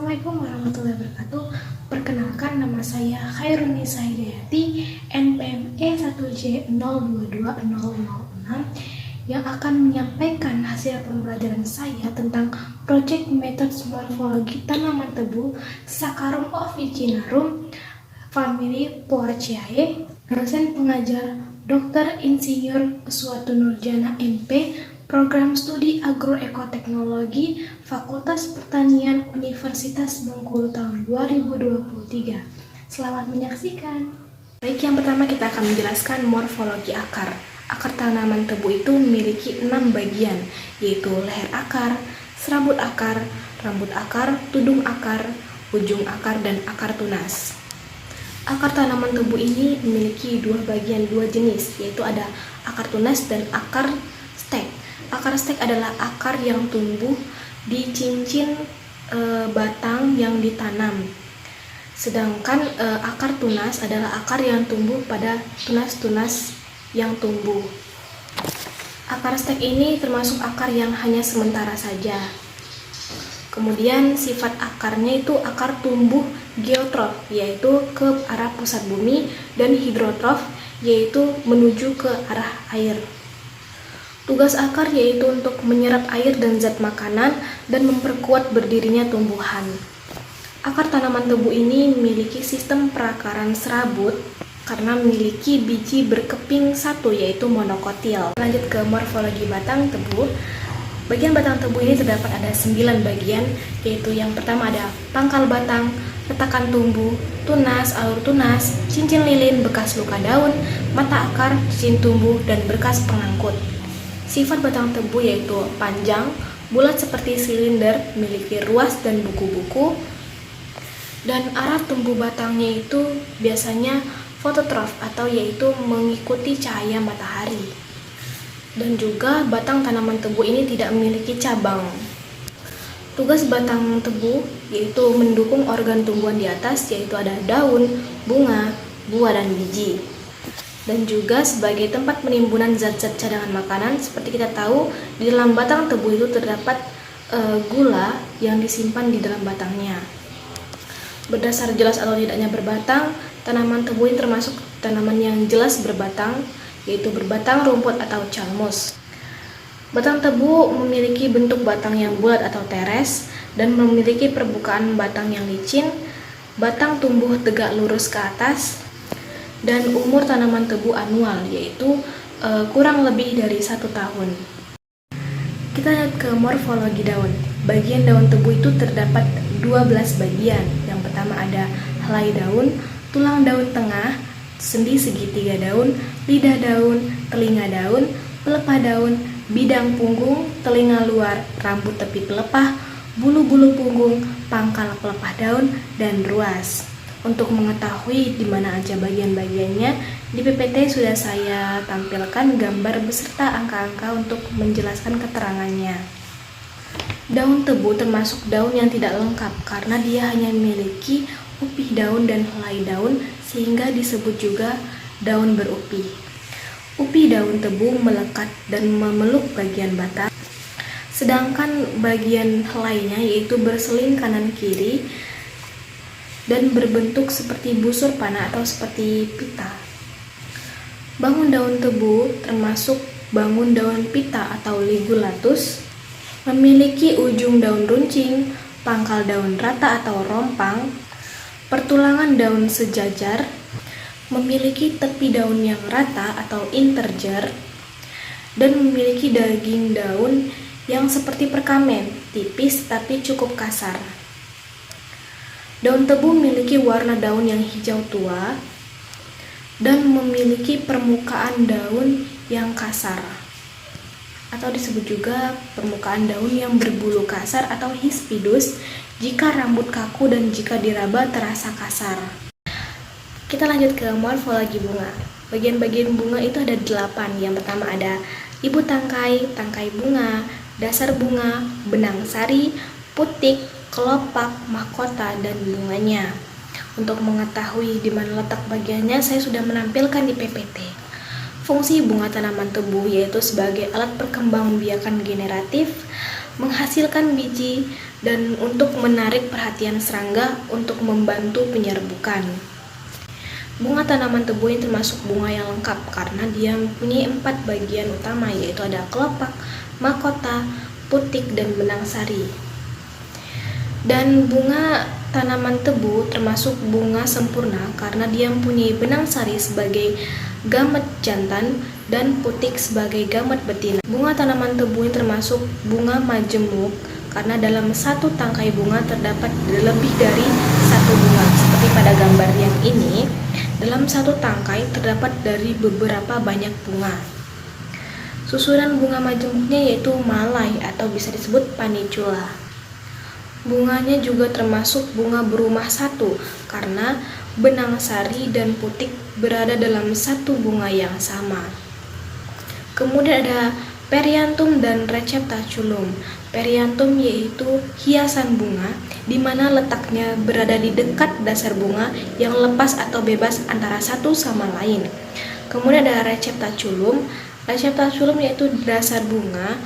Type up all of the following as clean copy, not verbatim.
Assalamualaikum warahmatullahi wabarakatuh. Perkenalkan, nama saya Khairunisa Hidayati, NPM E1J022006, yang akan menyampaikan hasil pembelajaran saya tentang Project Methods Morfologi Tanaman Tebu Saccharum officinarum Family Poaceae. Dosen pengajar Dr. Insinyur Suatu Nurjana MP, Program Studi Agroekoteknologi, Fakultas Pertanian Universitas Bengkulu tahun 2023. Selamat menyaksikan. Baik, yang pertama kita akan menjelaskan morfologi akar. Akar tanaman tebu itu memiliki 6 bagian, yaitu leher akar, serabut akar, rambut akar, tudung akar, ujung akar, dan akar tunas. Akar tanaman tebu ini memiliki 2 bagian, 2 jenis, yaitu ada akar tunas dan akar stek. Akar stek adalah akar yang tumbuh di cincin batang yang ditanam. Sedangkan akar tunas adalah akar yang tumbuh pada tunas-tunas yang tumbuh. Akar stek ini termasuk akar yang hanya sementara saja. Kemudian sifat akarnya itu akar tumbuh geotrof, yaitu ke arah pusat bumi, dan hidrotrof, yaitu menuju ke arah air. Tugas akar yaitu untuk menyerap air dan zat makanan dan memperkuat berdirinya tumbuhan. Akar tanaman tebu ini memiliki sistem perakaran serabut karena memiliki biji berkeping satu, yaitu monokotil. Lanjut ke morfologi batang tebu. Bagian batang tebu ini terdapat ada 9 bagian, yaitu yang pertama ada pangkal batang, retakan tumbuh, tunas, alur tunas, cincin lilin, bekas luka daun, mata akar, cincin tumbuh, dan berkas pengangkut. Sifat batang tebu yaitu panjang, bulat seperti silinder, memiliki ruas dan buku-buku, dan arah tumbuh batangnya itu biasanya fototrof atau yaitu mengikuti cahaya matahari. Dan juga batang tanaman tebu ini tidak memiliki cabang. Tugas batang tebu yaitu mendukung organ tumbuhan di atas, yaitu ada daun, bunga, buah, dan biji. Dan juga sebagai tempat penimbunan zat-zat cadangan makanan. Seperti kita tahu, di dalam batang tebu itu terdapat gula yang disimpan di dalam batangnya. Berdasar jelas atau tidaknya berbatang, tanaman tebu ini termasuk tanaman yang jelas berbatang, yaitu berbatang rumput atau calmus. Batang tebu memiliki bentuk batang yang bulat atau teres dan memiliki permukaan batang yang licin. Batang tumbuh tegak lurus ke atas. Dan umur tanaman tebu anual, yaitu kurang lebih dari 1 tahun. Kita lihat ke morfologi daun. Bagian daun tebu itu terdapat 12 bagian. Yang pertama ada helai daun, tulang daun tengah, sendi segitiga daun, lidah daun, telinga daun, pelepah daun, bidang punggung, telinga luar, rambut tepi pelepah, bulu-bulu punggung, pangkal pelepah daun, dan ruas. Untuk mengetahui di mana aja bagian-bagiannya, di PPT sudah saya tampilkan gambar beserta angka-angka untuk menjelaskan keterangannya. Daun tebu termasuk daun yang tidak lengkap karena dia hanya memiliki upih daun dan helai daun, sehingga disebut juga daun berupih. Upih daun tebu melekat dan memeluk bagian batang, sedangkan bagian helainya yaitu berseling kanan kiri dan berbentuk seperti busur panah atau seperti pita. Bangun daun tebu termasuk bangun daun pita atau ligulatus, memiliki ujung daun runcing, pangkal daun rata atau rompang, pertulangan daun sejajar, memiliki tepi daun yang rata atau interger, dan memiliki daging daun yang seperti perkamen, tipis tapi cukup kasar. Daun tebu memiliki warna daun yang hijau tua dan memiliki permukaan daun yang kasar, atau disebut juga permukaan daun yang berbulu kasar atau hispidus jika rambut kaku dan jika diraba terasa kasar. Kita lanjut ke morfologi bunga. Bagian-bagian bunga itu ada 8. Yang pertama ada ibu tangkai, tangkai bunga, dasar bunga, benang sari, putik, kelopak, mahkota, dan bunganya. Untuk mengetahui di mana letak bagiannya, saya sudah menampilkan di PPT. Fungsi bunga tanaman tebu yaitu sebagai alat perkembangbiakan generatif, menghasilkan biji, dan untuk menarik perhatian serangga untuk membantu penyerbukan. Bunga tanaman tebu ini termasuk bunga yang lengkap karena dia mempunyai 4 bagian utama, yaitu ada kelopak, mahkota, putik, dan benang sari. Dan bunga tanaman tebu termasuk bunga sempurna karena dia mempunyai benang sari sebagai gamet jantan dan putik sebagai gamet betina. Bunga tanaman tebu ini termasuk bunga majemuk karena dalam satu tangkai bunga terdapat lebih dari satu bunga. Seperti pada gambar yang ini, dalam satu tangkai terdapat dari beberapa banyak bunga. Susunan bunga majemuknya yaitu malai atau bisa disebut panicula. Bunganya juga termasuk bunga berumah satu karena benang sari dan putik berada dalam satu bunga yang sama. Kemudian ada periantum dan receptaculum. Periantum yaitu hiasan bunga di mana letaknya berada di dekat dasar bunga yang lepas atau bebas antara satu sama lain. Kemudian ada receptaculum. Receptaculum yaitu dasar bunga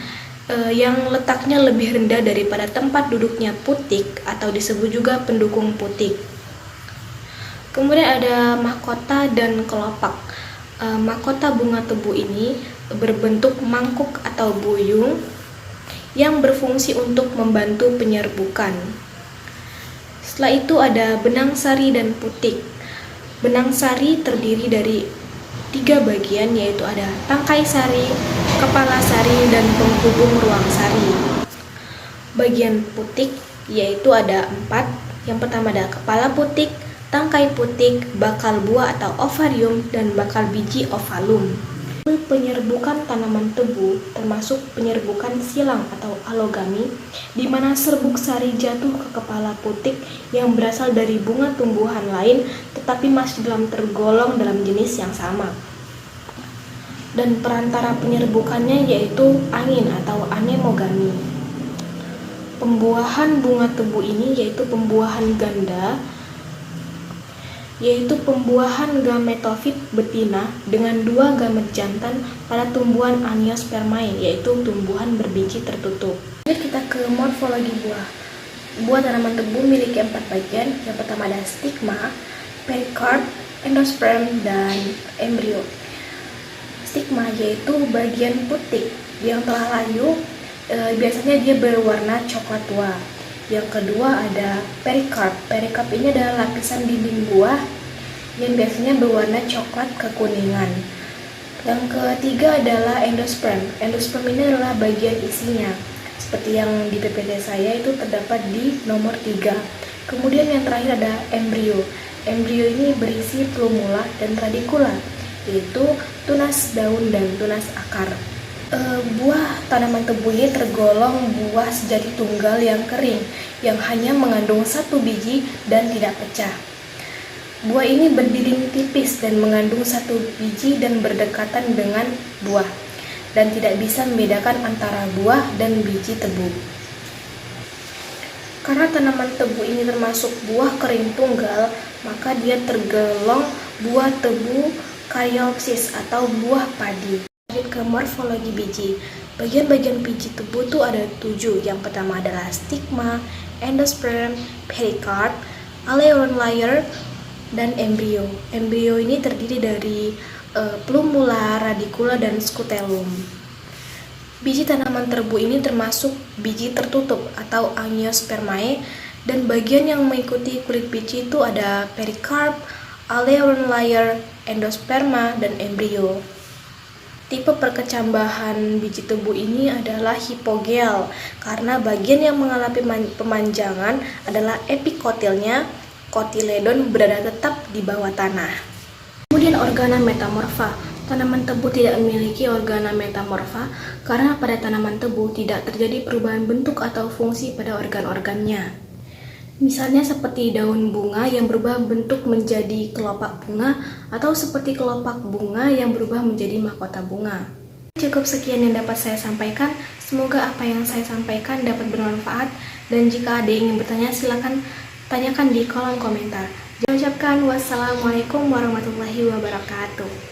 yang letaknya lebih rendah daripada tempat duduknya putik atau disebut juga pendukung putik. Kemudian ada mahkota dan kelopak. Mahkota bunga tebu ini berbentuk mangkuk atau buyung yang berfungsi untuk membantu penyerbukan. Setelah itu ada benang sari dan putik. Benang sari terdiri dari 3 bagian, yaitu ada tangkai sari, kepala sari, dan penghubung ruang sari. Bagian putik yaitu ada 4. Yang pertama ada kepala putik, tangkai putik, bakal buah atau ovarium, dan bakal biji ovalum. Penyerbukan tanaman tebu termasuk penyerbukan silang atau alogami, di mana serbuk sari jatuh ke kepala putik yang berasal dari bunga tumbuhan lain tetapi masih tergolong dalam jenis yang sama. Dan perantara penyerbukannya yaitu angin atau anemogami. Pembuahan bunga tebu ini yaitu pembuahan ganda, yaitu pembuahan gametofit betina dengan 2 gamet jantan pada tumbuhan Angiospermae, yaitu tumbuhan berbiji tertutup. Jadi kita ke morfologi buah. Buah tanaman tebu memiliki 4 bagian. Yang pertama ada stigma, perikarp, endosperm, dan embrio. Stigma yaitu bagian putik yang telah layu, biasanya dia berwarna coklat tua. Yang kedua ada perikarp. Perikarp ini adalah lapisan dinding buah yang biasanya berwarna coklat kekuningan. Yang ketiga adalah endosperm. Endosperm ini adalah bagian isinya. Seperti yang di PPT saya itu terdapat di nomor 3. Kemudian yang terakhir ada embrio. Embrio ini berisi plumula dan radikula, yaitu tunas daun dan tunas akar. Buah tanaman tebu ini tergolong buah sejati tunggal yang kering, yang hanya mengandung 1 biji dan tidak pecah. Buah ini berdinding tipis dan mengandung 1 biji dan berdekatan dengan buah, dan tidak bisa membedakan antara buah dan biji tebu. Karena tanaman tebu ini termasuk buah kering tunggal, maka dia tergolong buah tebu Caryopsis atau buah padi. Ke morfologi biji. Bagian-bagian biji tebu itu ada 7. Yang pertama adalah stigma, endosperm, perikarp, aleuron layer, dan embrio. Embrio ini terdiri dari plumula, radikula, dan scutellum. Biji tanaman tebu ini termasuk biji tertutup atau Angiospermae, dan bagian yang mengikuti kulit biji itu ada perikarp, aleuron layer, endosperma, dan embrio. Tipe perkecambahan biji tebu ini adalah hipogel karena bagian yang mengalami pemanjangan adalah epikotilnya. Kotiledon berada tetap di bawah tanah. Kemudian organa metamorfa. Tanaman tebu tidak memiliki organa metamorfa karena pada tanaman tebu tidak terjadi perubahan bentuk atau fungsi pada organ-organnya. Misalnya seperti daun bunga yang berubah bentuk menjadi kelopak bunga, atau seperti kelopak bunga yang berubah menjadi mahkota bunga. Cukup sekian yang dapat saya sampaikan. Semoga apa yang saya sampaikan dapat bermanfaat, dan jika ada yang ingin bertanya silakan tanyakan di kolom komentar. Saya ucapkan wassalamualaikum warahmatullahi wabarakatuh.